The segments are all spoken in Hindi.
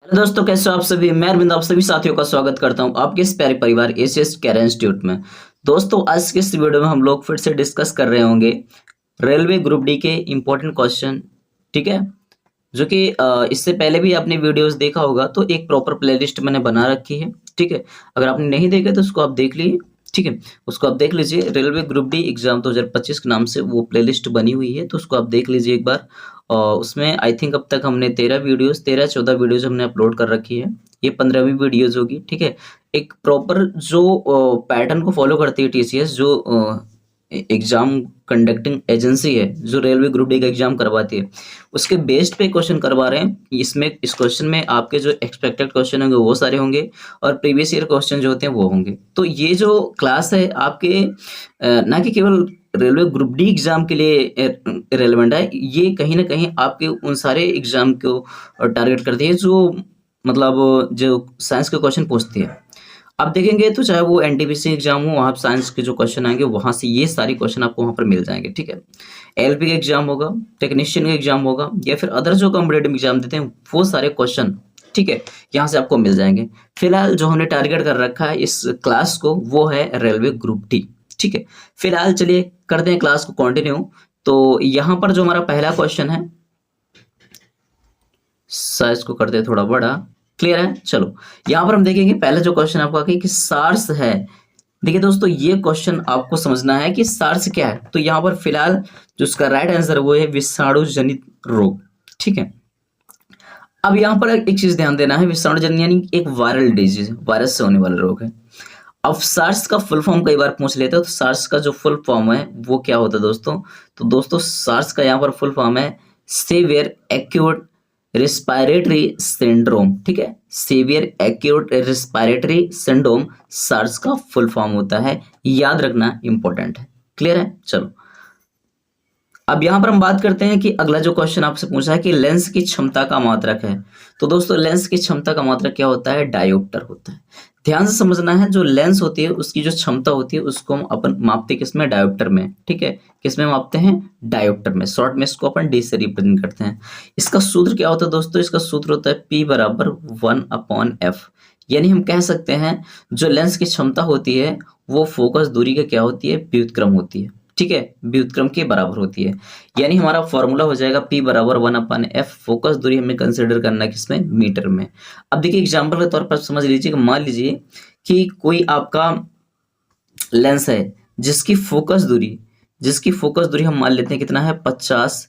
हेलो दोस्तों, कैसे हो आप सभी। मैं अरविंद आप सभी साथियों का स्वागत करता हूं आपके इस प्यारे परिवार एसीएस कैरियर इंस्टीट्यूट में। दोस्तों, आज के इस वीडियो में हम लोग फिर से डिस्कस कर रहे होंगे रेलवे ग्रुप डी के इम्पोर्टेंट क्वेश्चन। ठीक है, जो कि इससे पहले भी आपने वीडियोस देखा होगा, तो एक प्रॉपर प्लेलिस्ट मैंने बना रखी है। ठीक है, अगर आपने नहीं देखा तो उसको आप देख लीजिए। ठीक है, उसको आप देख लीजिए। रेलवे ग्रुप डी एग्जाम 2025 के नाम से वो प्लेलिस्ट बनी हुई है, तो उसको आप देख लीजिए एक बार। और उसमें आई थिंक अब तक हमने 13-14 वीडियोज हमने अपलोड कर रखी है। ये 15वीं वीडियोज होगी। ठीक है, एक प्रॉपर जो पैटर्न को फॉलो करती है टीसीएस, जो एग्जाम कंडक्टिंग एजेंसी है, जो रेलवे ग्रुप डी का एग्जाम करवाती है, उसके बेस्ड पे क्वेश्चन करवा रहे हैं। इसमें इस क्वेश्चन में आपके जो एक्सपेक्टेड क्वेश्चन होंगे वो सारे होंगे, और प्रीवियस ईयर क्वेश्चन जो होते हैं वो होंगे। तो ये जो क्लास है आपके ना कि केवल रेलवे ग्रुप डी एग्जाम के लिए रेलेवेंट है, ये कहीं ना कहीं आपके उन सारे एग्जाम को टारगेट करती है जो मतलब जो साइंस के क्वेश्चन पूछती है। आप देखेंगे तो चाहे वो एनटीपीसी एग्जाम हो, वहाँ साइंस के जो क्वेश्चन आएंगे वहाँ से ये सारे क्वेश्चन आपको वहाँ पर मिल जाएंगे। ठीक है, एलपी का एग्जाम होगा, टेक्नीशियन का एग्जाम होगा, या फिर अदर जो कॉम्पिटेटिव एग्जाम देते हैं वो सारे क्वेश्चन, ठीक है, यहाँ से आपको मिल जाएंगे। फिलहाल जो हमने टारगेट कर रखा है इस क्लास को, वो है रेलवे ग्रुप डी। ठीक है, फिलहाल चलिए करते हैं क्लास को कंटिन्यू। तो यहाँ पर जो हमारा पहला क्वेश्चन है, साइज को करते हैं थोड़ा बड़ा। क्लियर है? चलो, यहाँ पर हम देखेंगे पहला जो क्वेश्चन आपका कि सार्स है। देखिए दोस्तों, ये क्वेश्चन आपको समझना है कि सार्स क्या है। तो यहाँ पर फिलहाल जो उसका राइट आंसर वो है विषाणु जनित रोग। ठीक है, अब यहाँ पर एक चीज ध्यान देना है, विषाणु जनित यानी एक वायरल डिजीज, वायरस से होने वाला रोग है। अब सार्स का फुल फॉर्म कई बार पूछ लेते हैं, तो सार्स का जो फुल फॉर्म है वो क्या होता है दोस्तों। तो दोस्तों, सार्स का यहाँ पर फुल फॉर्म है सीवियर एक्यूट रिस्पायरेटरी सिंड्रोम। ठीक है, severe acute respiratory syndrome SARS का फुल फॉर्म होता है, याद रखना इंपॉर्टेंट है। क्लियर है? चलो, अब यहां पर हम बात करते हैं कि अगला जो क्वेश्चन आपसे पूछा है कि लेंस की क्षमता का मात्रक है। तो दोस्तों, लेंस की क्षमता का मात्रक क्या होता है? डायोप्टर होता है। ध्यान से समझना है, जो लेंस होती है उसकी जो क्षमता होती है उसको हम अपन मापते किसमें? डायोप्टर में। ठीक है, किसमें मापते हैं? डायोप्टर में। शॉर्ट में इसको अपन डी से रिप्रेजेंट करते हैं। इसका सूत्र क्या होता है दोस्तों? इसका सूत्र होता है P बराबर 1/f। यानी हम कह सकते हैं जो लेंस की क्षमता होती है वो फोकस दूरी का क्या होती है? व्युत्क्रम होती है। ठीक है, व्युत्क्रम के बराबर होती है। यानी हमारा फॉर्मूला हो जाएगा P बराबर 1/f। फोकस दूरी हमें कंसिडर करना है किसमें? मीटर में। अब देखिए, एग्जाम्पल के तौर पर समझ लीजिए कि मान लीजिए कि कोई आपका लेंस है जिसकी फोकस दूरी हम मान लेते हैं कितना है? 50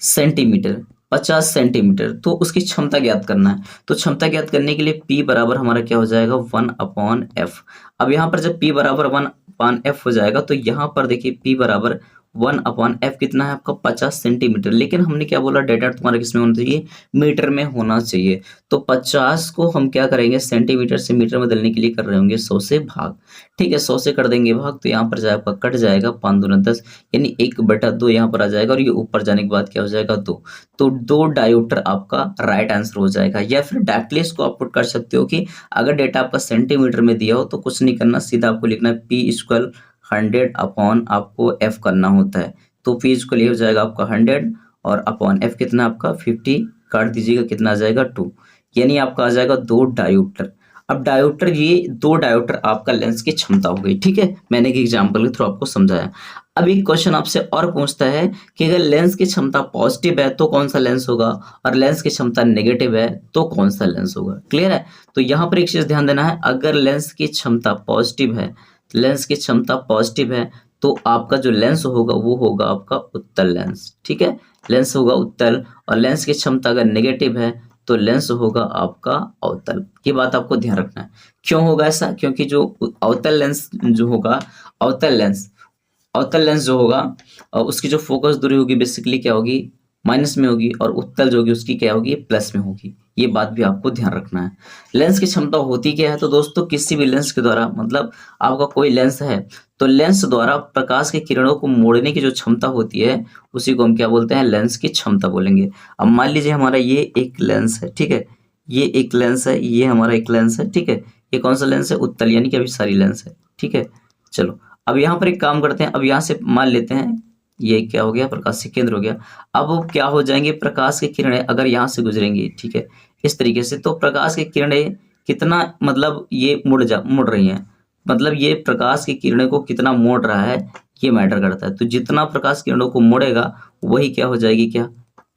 सेंटीमीटर। 50 सेंटीमीटर। तो उसकी क्षमता ज्ञात करना है। तो क्षमता ज्ञात करने के लिए P बराबर हमारा क्या हो जाएगा? 1/f। अब यहाँ पर जब P बराबर 1/f हो जाएगा, तो यहाँ पर देखिए P बराबर 1/f कितना है आपका? 50 सेंटीमीटर। लेकिन हमने क्या बोला? डेटा तुम्हारा किसमें होना चाहिए? मीटर में होना चाहिए। तो 50 को हम क्या करेंगे? सेंटीमीटर से मीटर में बदलने के लिए कर रहे होंगे 100 से भाग। ठीक है, 100 से कर देंगे भाग, तो यहाँ पर जाएगा कट जाएगा 5 दूना 10, यानी 1/2 यहाँ पर आ जाएगा, और ये ऊपर जाने के बाद क्या हो जाएगा? 2। तो 2 डायोप्टर आपका राइट आंसर हो जाएगा। या फिर डायरेक्टली इसको आप पुट कर सकते हो कि अगर डेटा आपका सेंटीमीटर में दिया हो तो कुछ नहीं करना, सीधा आपको लिखना है P इक्वल 100 अपॉन आपको F करना होता है। तो P इक्वल ये हो जाएगा आपका 100, और अपॉन F कितना आपका 50, काट दीजिएगा, कितना आ जाएगा? 2। यानी आपका आ जाएगा 2 डायोप्टर। अब डायोप्टर, ये 2 डायोप्टर आपका लेंस की क्षमता हो गई। ठीक है, मैंने एक एग्जांपल के थ्रू आपको समझाया। अब एक क्वेश्चन आपसे और पूछता है कि अगर लेंस की क्षमता पॉजिटिव है तो कौन सा लेंस होगा, और लेंस की क्षमता नेगेटिव है तो कौन सा लेंस होगा। क्लियर है? तो यहाँ पर एक चीज ध्यान देना है, अगर लेंस की क्षमता पॉजिटिव है, लेंस की क्षमता पॉजिटिव है, तो आपका जो लेंस होगा वो होगा आपका उत्तल लेंस। ठीक है, लेंस होगा उत्तल। और लेंस की क्षमता अगर नेगेटिव है तो लेंस होगा आपका अवतल। ये बात आपको ध्यान रखना है। क्यों होगा ऐसा? क्योंकि जो अवतल लेंस जो होगा, अवतल लेंस जो होगा, उसकी जो फोकस दूरी होगी बेसिकली क्या होगी? माइनस में होगी, और उत्तल जो होगी उसकी क्या होगी? प्लस में होगी। ये बात भी आपको ध्यान रखना है। लेंस की क्षमता होती क्या है? तो दोस्तों, किसी भी लेंस के द्वारा, मतलब आपका कोई लेंस है तो लेंस द्वारा प्रकाश की किरणों को मोड़ने की जो क्षमता होती है उसी को हम क्या बोलते हैं? लेंस की क्षमता बोलेंगे। अब मान लीजिए हमारा ये एक लेंस है। ठीक है, ये एक लेंस है, ये हमारा एक लेंस है। ठीक है, ये कौन सा लेंस है? उत्तल, यानी कि अभी सारी लेंस है। ठीक है, चलो, अब यहाँ पर एक काम करते हैं। अब यहाँ से मान लेते हैं ये क्या हो गया? प्रकाश के केंद्र हो गया। अब क्या हो जाएंगे? प्रकाश की किरणें अगर यहाँ से गुजरेंगी, ठीक है, इस तरीके से। तो प्रकाश की किरणें कितना मतलब ये मुड़ रही हैं, मतलब ये प्रकाश की किरणें को कितना मोड़ रहा है ये मैटर करता है। तो जितना प्रकाश किरणों को मोड़ेगा वही क्या हो जाएगी, क्या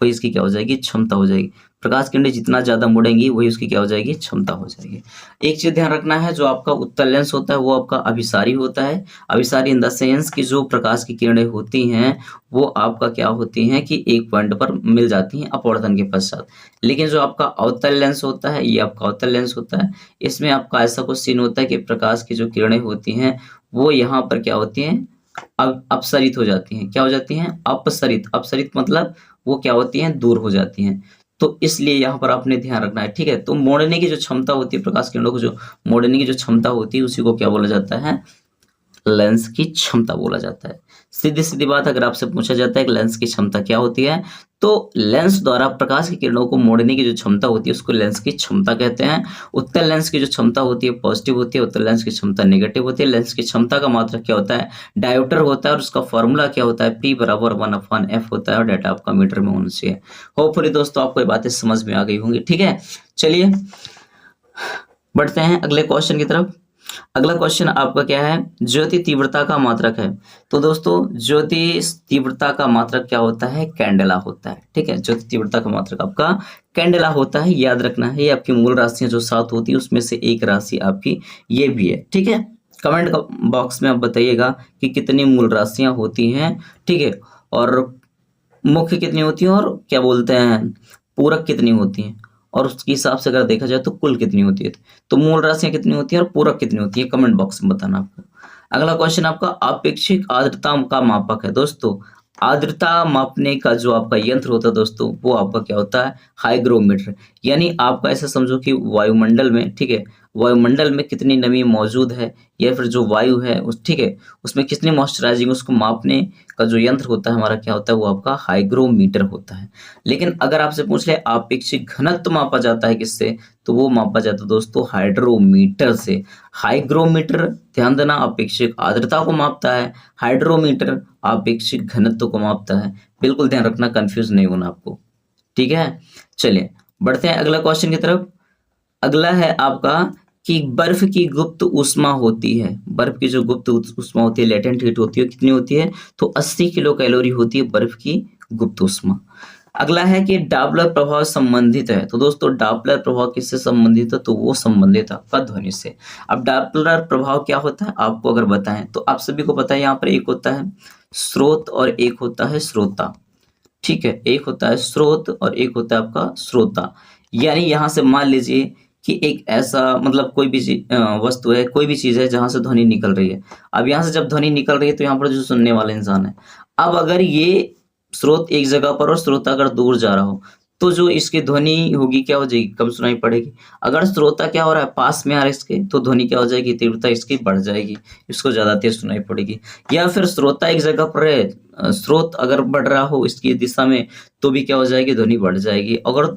वही इसकी क्या हो जाएगी, क्षमता हो जाएगी। प्रकाश किरणें जितना ज्यादा मुड़ेंगी वही उसकी क्या हो जाएगी, क्षमता हो जाएगी। एक चीज ध्यान रखना है, जो आपका उत्तल लेंस होता है वो आपका अभिसारी होता है। अभिसारी इन द सेंस की जो प्रकाश की किरणें होती हैं वो आपका क्या होती हैं कि एक पॉइंट पर मिल जाती हैं अपवर्तन के पश्चात। लेकिन जो आपका अवतल लेंस होता है, ये आपका अवतल लेंस होता है, इसमें आपका ऐसा कुछ सीन होता है कि प्रकाश की जो किरणें होती हैं वो यहाँ पर क्या होती हैं, अब अपसरित हो जाती हैं। क्या हो जाती हैं, अपसरित। अपसरित मतलब वो क्या होती हैं, दूर हो जाती हैं। तो इसलिए यहाँ पर आपने ध्यान रखना है, ठीक है। तो मोड़ने की जो क्षमता होती है, प्रकाश किरणों को जो मोड़ने की जो क्षमता होती है उसी को क्या बोला जाता है, लेंस की क्षमता बोला जाता है। सीधी सीधी बात अगर आपसे पूछा जाता है कि लेंस की क्षमता क्या होती है, तो लेंस द्वारा प्रकाश की किरणों को मोड़ने की जो क्षमता होती है उसको लेंस की क्षमता कहते हैं। उत्तल लेंस की जो क्षमता होती है पॉजिटिव होती है, उत्तल लेंस की क्षमता नेगेटिव होती है। लेंस की क्षमता का मात्रक क्या होता है, डायोप्टर होता है, और उसका फॉर्मूला क्या होता है, P बराबर 1/f होता है, और डाटा आपका मीटर में होना चाहिए। होपफुली दोस्तों आपको ये बातें समझ में आ गई होंगी, ठीक है। चलिए बढ़ते हैं अगले क्वेश्चन की तरफ। अगला क्वेश्चन आपका क्या है, ज्योति तीव्रता का मात्रक है। तो दोस्तों ज्योति तीव्रता का मात्रक क्या होता है, कैंडेला होता है, ठीक है। ज्योति तीव्रता का मात्रक आपका कैंडेला होता है, याद रखना है। ये आपकी मूल राशियां जो 7 होती है उसमें से एक राशि आपकी ये भी है, ठीक है। कमेंट बॉक्स में आप बताइएगा कि कितनी मूल राशियां होती हैं, ठीक है, और मुख्य कितनी होती है, और क्या बोलते हैं पूरक कितनी होती हैं, और उसके हिसाब से अगर देखा जाए तो कुल कितनी होती है। तो मूल राशियां कितनी होती है और पूरक कितनी होती है, कमेंट बॉक्स में बताना आपको। अगला क्वेश्चन आपका आपेक्षिक आर्द्रता का मापक है। दोस्तों आर्द्रता मापने का जो आपका यंत्र होता है दोस्तों वो आपका क्या होता है, हाइग्रोमीटर। यानी आपका ऐसा समझो कि वायुमंडल में, ठीक है, वायुमंडल में कितनी नमी मौजूद है, या फिर जो वायु है उस, ठीक है, उसमें कितनी मॉइस्चराइजिंग, उसको मापने का जो यंत्र होता है हमारा क्या होता है, वो आपका हाइग्रोमीटर होता है। लेकिन अगर आपसे पूछ ले आपेक्षिक घनत्व मापा जाता है किससे, तो वो मापा जाता है दोस्तों हाइड्रोमीटर से। हाइग्रोमीटर ध्यान देना अपेक्षिक आर्द्रता को मापता है, हाइड्रोमीटर अपेक्षिक घनत्व को मापता है। बिल्कुल ध्यान रखना, कंफ्यूज नहीं होना आपको, ठीक है। चलिए बढ़ते हैं अगला क्वेश्चन की तरफ। अगला है आपका कि बर्फ की गुप्त ऊष्मा होती है, बर्फ की जो गुप्त ऊष्मा होती है, लेटेंट हीट होती है, कितनी होती है, तो 80 किलो कैलोरी होती है बर्फ की गुप्त ऊष्मा। अगला है कि डॉपलर प्रभाव संबंधित है। तो दोस्तों डॉपलर प्रभाव किससे संबंधित है, तो वो संबंधित है आपका ध्वनि से। अब डॉपलर प्रभाव क्या होता है आपको अगर बताएं तो आप सभी को पता है, यहाँ पर एक होता है स्रोत और एक होता है श्रोता, ठीक है। एक होता है स्रोत और एक होता है आपका श्रोता। यानी यहाँ से मान लीजिए कि एक ऐसा मतलब कोई भी वस्तु है, कोई भी चीज है जहां से ध्वनि निकल रही है। अब यहाँ से जब ध्वनि निकल रही है तो यहाँ पर जो सुनने वाला इंसान है, अब अगर ये स्रोत एक जगह पर और श्रोता अगर दूर जा रहा हो तो जो इसकी ध्वनि होगी क्या हो जाएगी, कम सुनाई पड़ेगी। अगर श्रोता क्या हो रहा है, पास में आ रहा है इसके, तो ध्वनि क्या हो जाएगी, तीव्रता इसकी बढ़ जाएगी, इसको ज्यादा तेज सुनाई पड़ेगी। या फिर श्रोता एक जगह पर है, स्रोत अगर बढ़ रहा हो इसकी दिशा में तो भी क्या हो जाएगी, ध्वनि बढ़ जाएगी। अगर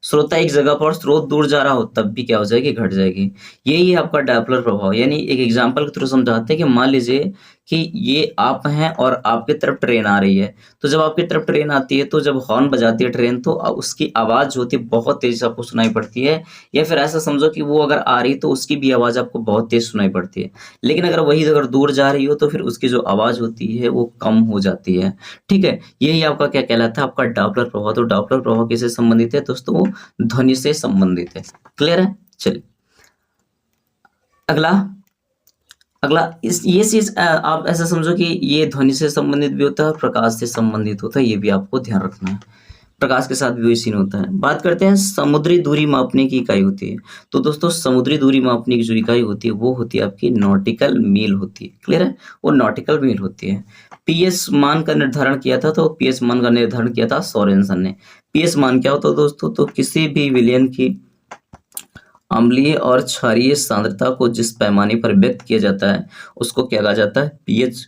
श्रोता एक जगह पर स्रोत दूर जा रहा हो तब भी क्या हो जाएगी, घट जाएगी। यही है आपका डॉपलर प्रभाव। यानी एक एग्जांपल के थ्रू समझाते हैं कि मान लीजिए कि ये आप हैं और आपकी तरफ ट्रेन आ रही है, तो जब आपकी तरफ ट्रेन आती है तो जब हॉर्न बजाती है ट्रेन तो उसकी आवाज जो होती है बहुत तेज आपको सुनाई पड़ती है। या फिर ऐसा समझो कि वो अगर आ रही है तो उसकी भी आवाज आपको बहुत तेज सुनाई पड़ती है। लेकिन अगर वही अगर दूर जा रही हो तो फिर उसकी जो आवाज होती है वो कम हो जाती है, ठीक है। यही आपका क्या कहलाता है, आपका डॉपलर प्रभाव। तो डॉपलर प्रभाव किससे संबंधित है दोस्तों, वो ध्वनि से संबंधित है। क्लियर है। चलिए अगला अगला इस ये चीज आप ऐसा समझो कि ये ध्वनि से संबंधित भी होता है और प्रकाश से संबंधित होता है, ये भी आपको ध्यान रखना है। प्रकाश के साथ भी वही सीन होता है। बात करते हैं समुद्री दूरी मापने की इकाई होती है। तो दोस्तों समुद्री दूरी मापने की जो इकाई होती है वो होती है आपकी नॉटिकल मील होती है। क्लियर है, वो नॉटिकल मील होती है। पीएस मान का निर्धारण किया था, तो पीएस मान का निर्धारण किया था सोरेनसन ने। पीएस मान क्या होता है दोस्तों, तो किसी भी विलयन की अम्लीय और क्षारीय सांद्रता को जिस पैमाने पर व्यक्त किया जाता है उसको क्या कहा जाता है, पीएच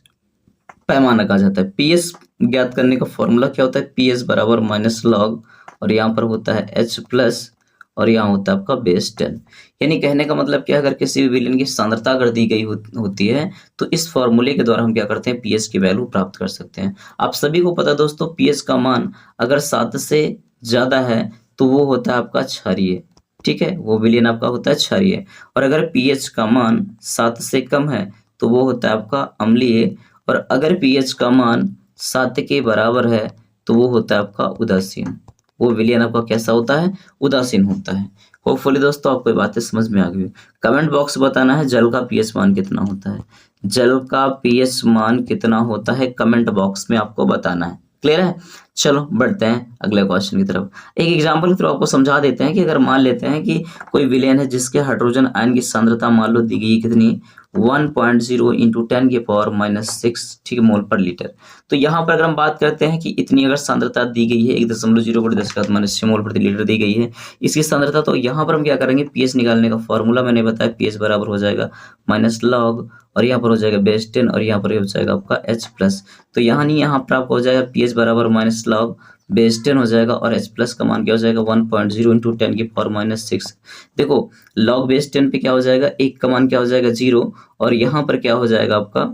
पैमाना कहा जाता है। पीएस ज्ञात करने का फॉर्मूला क्या होता है, पीएस बराबर माइनस लॉग, और यहाँ पर होता है एच प्लस, और यहाँ होता है आपका बेस 10। यानी कहने का मतलब क्या, अगर किसी भी विलयन की सांद्रता अगर दी गई होती है तो इस फॉर्मूले के द्वारा हम क्या करते हैं, पीएच की वैल्यू प्राप्त कर सकते हैं। आप सभी को पता है दोस्तों, पीएच का मान अगर 7 से ज्यादा है तो वो होता है आपका क्षारीय। ठीक है, वो विलयन आपका होता है क्षारीय। और अगर पीएच का मान 7 से कम है तो वो होता है आपका अम्लीय। और अगर पीएच का मान 7 के बराबर है तो वो होता है आपका उदासीन। वो विलयन आपका कैसा होता है? उदासीन होता है। होपफुली दोस्तों आपको ये बातें समझ में आ गई। कमेंट बॉक्स बताना है जल का पीएच मान कितना होता है। जल का पीएच मान कितना होता है कमेंट बॉक्स में आपको बताना है। क्लियर है? चलो बढ़ते हैं अगले क्वेश्चन की तरफ। एक एग्जांपल के थ्रू आपको समझा देते हैं कि अगर मान लेते हैं कि कोई विलेन है जिसके हाइड्रोजन आयन की सांद्रता मान लो दी गई है कितनी, 1.0 इंटू 10 की पावर -6 ठीक मोल पर लीटर। तो यहाँ पर अगर हम बात करते हैं कि इतनी अगर सांद्रता दी गई है 1.0 मोल प्रति लीटर दी गई है इसकी सांद्रता, तो यहाँ पर हम क्या करेंगे, पीएच निकालने का फॉर्मूला मैंने बताया, पीएच बराबर हो जाएगा माइनस लॉग, और यहाँ पर हो जाएगा बेस 10 और यहाँ पर हो जाएगा आपका H+। तो यहाँ नहीं, यहाँ पर आपको हो जाएगा पीएच बराबर माइनस लॉग बेस 10 हो जाएगा और H+ का मान क्या हो जाएगा 1.0 इंटू 10 की पावर -6। देखो लॉग बेस 10 पे क्या हो जाएगा, एक का मान क्या हो जाएगा 0, और यहाँ पर क्या हो जाएगा आपका,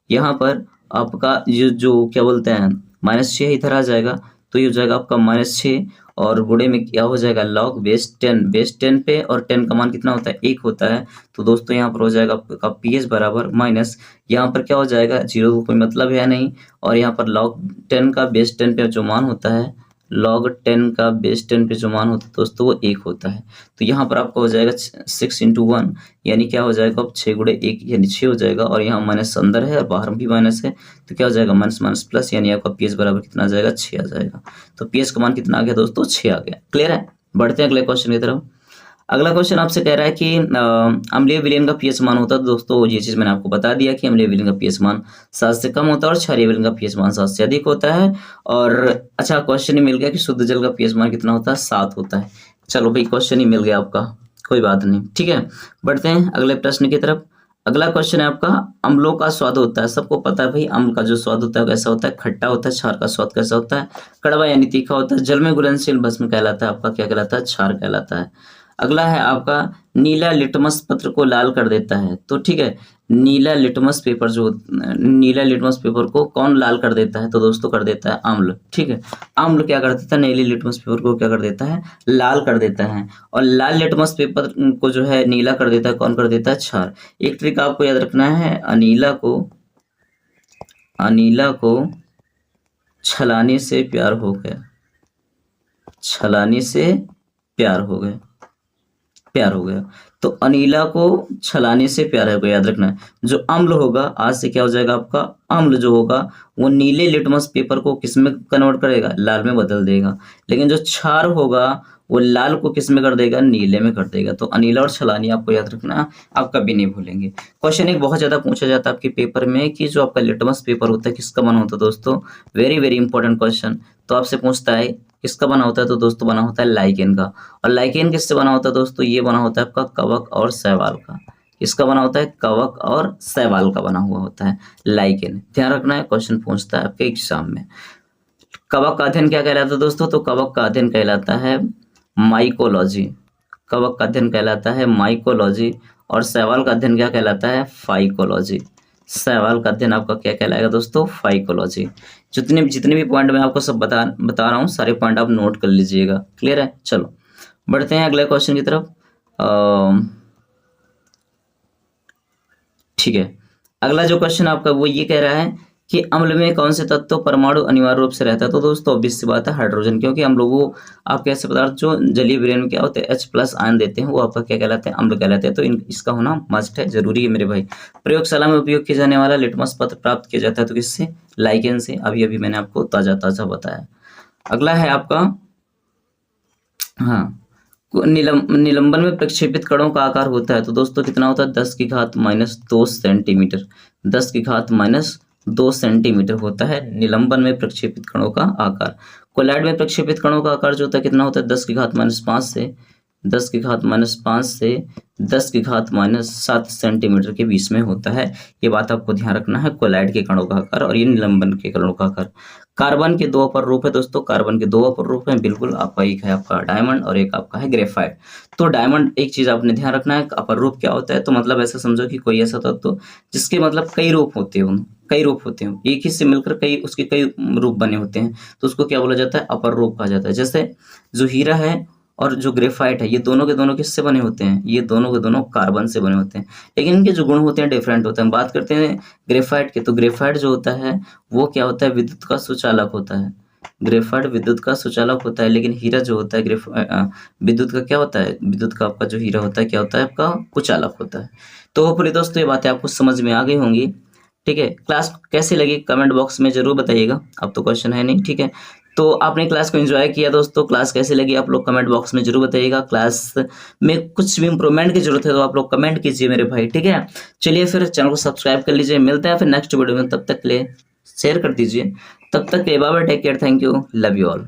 यहाँ पर आपका जो क्या बोलते हैं -6 इधर आ जाएगा, तो ये हो जाएगा आपका -6 और गुणे में क्या हो जाएगा लॉग बेस 10 पे, और 10 का मान कितना होता है 1 होता है। तो दोस्तों यहाँ पर हो जाएगा आपका पीएच बराबर माइनस, यहाँ पर क्या हो जाएगा 0 को कोई मतलब है नहीं, और यहाँ पर लॉग 10 का बेस 10 पे जो मान होता है, लॉग 10 का बेस 10 पे जो मान होता है दोस्तों वो 1 होता है। तो यहाँ पर आपका हो जाएगा 6 इंटू 1 यानी क्या हो जाएगा अब 6 गुणे 1 यानी 6 हो जाएगा, और यहाँ माइनस अंदर है और बाहर भी माइनस है, तो क्या हो जाएगा माइनस माइनस प्लस, यानी आपका पीएच बराबर कितना आ जाएगा 6 आ जाएगा। तो पीएच का मान कितना आ गया दोस्तों 6 आ गया। क्लियर है? बढ़ते हैं अगले क्वेश्चन की तरफ। अगला क्वेश्चन आपसे कह रहा है कि अम्लीय विलयन का पीएच मान होता है, दोस्तों ये चीज मैंने आपको बता दिया कि अम्लीय विलयन का पीएच मान 7 से कम होता है और क्षारीय विलयन का पीएच मान 7 से अधिक होता है। और अच्छा क्वेश्चन ही मिल गया कि शुद्ध जल का पीएच मान कितना होता है 7 होता है। चलो भाई क्वेश्चन ही मिल गया आपका, कोई बात नहीं। ठीक है, बढ़ते हैं अगले प्रश्न की तरफ। अगला क्वेश्चन है आपका, अम्लों का स्वाद होता है, सबको पता है भाई अम्ल का जो स्वाद होता है कैसा होता है, खट्टा होता है। क्षार का स्वाद कैसा होता है, कड़वा यानी तीखा होता है। जल में घुलनशील भस्म कहलाता है आपका क्या कहलाता है, क्षार कहलाता है। अगला है आपका, नीला लिटमस पत्र को लाल कर देता है। तो ठीक है, नीला लिटमस पेपर को कौन लाल कर देता है, तो दोस्तों कर देता है अम्ल। ठीक है, अम्ल क्या कर देता है, नीले लिटमस पेपर को क्या कर देता है, लाल कर देता है। और लाल लिटमस पेपर को जो है नीला कर देता है, कौन कर देता है, क्षार। एक ट्रिक आपको याद रखना है, अनीला को छलाने से प्यार हो गया, छलाने से प्यार हो गया, तो अनीला को छलाने से प्यार है, याद रखना है। जो अम्ल होगा आज से क्या हो जाएगा आपका, अम्ल जो होगा वो नीले लिटमस पेपर को किस में कन्वर्ट करेगा, लाल में बदल देगा। लेकिन जो क्षार होगा वो लाल को किस में कर देगा, नीले में कर देगा। तो अनीला और छलानी आपको याद रखना, आप कभी नहीं भूलेंगे। क्वेश्चन एक बहुत ज्यादा पूछा जाता है आपके पेपर में कि जो आपका लिटमस पेपर होता है किसका बना होता है दोस्तों, वेरी वेरी इंपॉर्टेंट क्वेश्चन। तो आपसे पूछता है किसका बना होता है, तो दोस्तों बना होता है लाइकेन का। और लाइकेन किससे बना होता है दोस्तों, ये बना होता है आपका कवक और शैवाल का। किसका बना होता है, कवक और शैवाल का बना हुआ होता है लाइकेन। ध्यान रखना है, क्वेश्चन पूछता है आपके एग्जाम में। कवक का अध्ययन क्या कहलाता है दोस्तों, तो कवक का अध्ययन कहलाता है माइकोलॉजी। कवक का अध्ययन कहलाता है माइकोलॉजी, और शैवाल का अध्ययन क्या कहलाता है, फाइकोलॉजी। शैवाल का अध्ययन आपका क्या कहलाएगा दोस्तों, फाइकोलॉजी। जितने भी पॉइंट मैं आपको सब बता रहा हूँ सारे पॉइंट आप नोट कर लीजिएगा। क्लियर है? चलो बढ़ते हैं अगले क्वेश्चन की तरफ। ठीक है, अगला जो क्वेश्चन आपका वो ये कह रहा है कि अम्ल में कौन से तत्व परमाणु अनिवार्य रूप से रहता है, तो दोस्तों ऑब्वियस सी बात है हाइड्रोजन, क्योंकि हम लोगों आपके ऐसे पदार्थ जो जलीय विलयन में क्या होते हैं H+ आयन देते हैं वो आपका क्या कहलाते हैं, अम्ल कहलाते हैं। तो इसका होना मस्ट है, जरूरी है मेरे भाई। प्रयोगशाला में उपयोग किया जाने वाला लिटमस पत्र प्राप्त किया जाता है तो किससे, लाइकेन से। अभी मैंने आपको ताजा बताया। अगला है आपका, हाँ, निलंबन में प्रक्षेपित कणों का आकार होता है, तो दोस्तों कितना होता है, 10⁻² सेंटीमीटर। 10⁻² सेंटीमीटर होता है निलंबन में प्रक्षेपित कणों का आकार। कोलाइड में प्रक्षेपित कणों का आकार जो होता है कितना होता है, 10⁻5 से 10⁻7 सेंटीमीटर के बीच में होता है। ये बात आपको ध्यान रखना है, कोलाइड के कणों का आकार और ये निलंबन के कणों का आकार। कार्बन के 2 अपर रूप है दोस्तों, कार्बन के 2 अपर रूप है बिल्कुल। आपका एक है आपका डायमंड और एक आपका है ग्रेफाइट। तो डायमंड, एक चीज आपने ध्यान रखना है, अपर रूप क्या होता है, तो मतलब ऐसा समझो कि कोई ऐसा तत्व जिसके मतलब कई रूप होते हैं, कई रूप होते हैं, एक ही से मिलकर कई उसके कई रूप बने होते हैं, तो उसको क्या बोला जाता है, अपर रूप कहा जाता है। जैसे जो हीरा है और जो ग्रेफाइट है, ये दोनों के दोनों किससे बने होते हैं, ये दोनों के दोनों कार्बन से बने होते हैं, लेकिन इनके जो गुण होते हैं डिफरेंट होते हैं। बात करते हैं ग्रेफाइट के, तो ग्रेफाइट जो होता है वो क्या होता है, विद्युत का सुचालक होता है। ग्रेफाइट विद्युत का सुचालक होता है, लेकिन हीरा जो होता है विद्युत का क्या होता है, विद्युत का आपका जो हीरा होता है क्या होता है, आपका कुचालक होता है। तो होपफुली दोस्तों ये बातें आपको समझ में आ गई होंगी। ठीक है, क्लास कैसी लगी कमेंट बॉक्स में जरूर बताइएगा, अब तो क्वेश्चन है नहीं। ठीक है, तो आपने क्लास को एंजॉय किया दोस्तों, क्लास कैसी लगी आप लोग कमेंट बॉक्स में जरूर बताइएगा। क्लास में कुछ भी इंप्रूवमेंट की जरूरत है तो आप लोग कमेंट कीजिए मेरे भाई। ठीक है, चलिए फिर चैनल को सब्सक्राइब कर लीजिए, मिलते हैं फिर नेक्स्ट वीडियो में, तब तक के लिए शेयर कर दीजिए। तब तक के bye bye, take care, thank you, love you all.